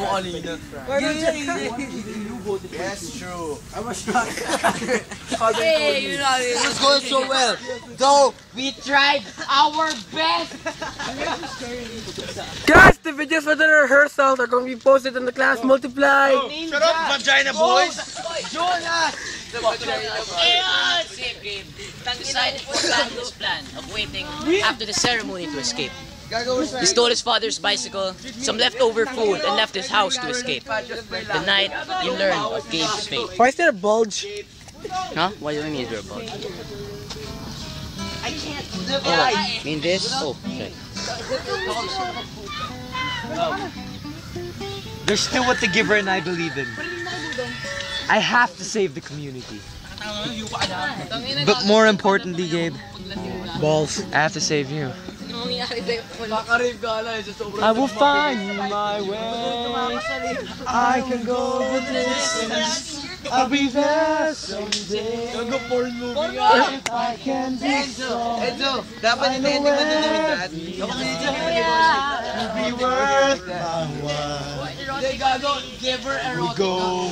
kanina. Yes, true. I was shocked. Hey, you know, It was going so well. Though we tried our best. Guys, the videos for the rehearsals are going to be posted in the class multiply. Shut up, vagina boys! Jonas! Decided to plan this plan of waiting after the ceremony to escape. He stole his father's bicycle, some leftover food, and left his house to escape. The night he learned of Gabe's fate. Why is there a bulge? Huh? Why do you need your bulge? Oh, mean this? Oh, okay. There's still what the giver and I believe in. I have to save the community. But more importantly, Gabe, Balls. I have to save you. I will find my way. I can go the distance. I'll be there someday. I can be so. Enzo, dapat hindi mo lahat. It'll be worth my while. Giver and We go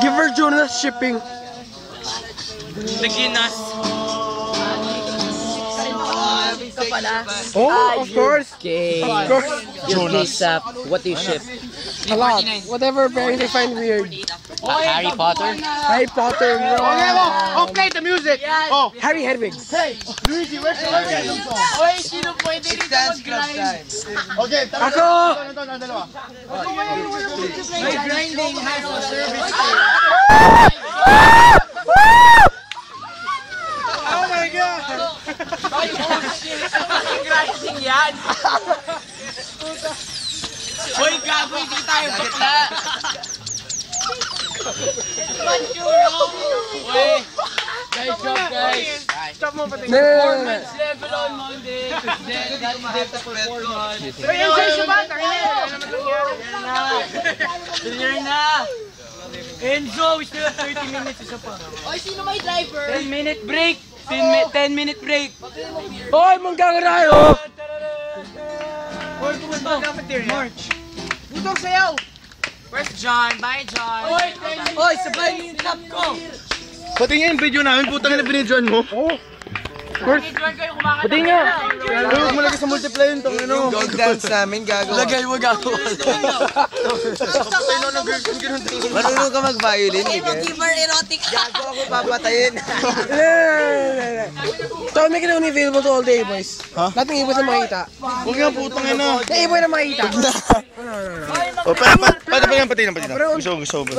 Give her Jonas shipping. Naginas. Oh, of course. Okay. Of course. Jonas. What do you ship? A lot. Whatever parents they find weird. Harry Potter? Harry Potter, bro. Oh, play the music! Oh! Harry Hedwig. Hey! Luigi, where's the organ song? Oy, sino pwede It's dance club time. Okay, tara. Ako! Dalawa. May grinding has a service. Oh my God! Grinding yan! Hoy, gago, hindi tayo bakla! What you wrong? Wait, guys, stop mo pati. Performance level on Monday. Tuesday, that is the performance. Hey, enjoy siya ba? Clear na! Enzo, we still have 30 minutes. Isa pa. Oy, sino may driver? 10-minute break. 10-minute break. Hoy, manggagarayo! Oy, pumunta ka material. March. Butong sayaw! Where's John? Bye, John. Hoy, sabay yung club ko! Pati nga yung video namin, putang ina binidyoan mo. Oh. Of course. Pati nga. Huwag mo lagay sa multiplayer yung ano. Yung dance namin, gagawa. Lagay mo gagawa. Marunong ka mag-violin, Miguel. Giver erotic. Gago ako papatayin. So, make it only available to all the A-boys. Ha? Lahat ng A-boys na makita. Huwag nga putang ina. Yung A-boy na makita. O, pati na. Gusto ko.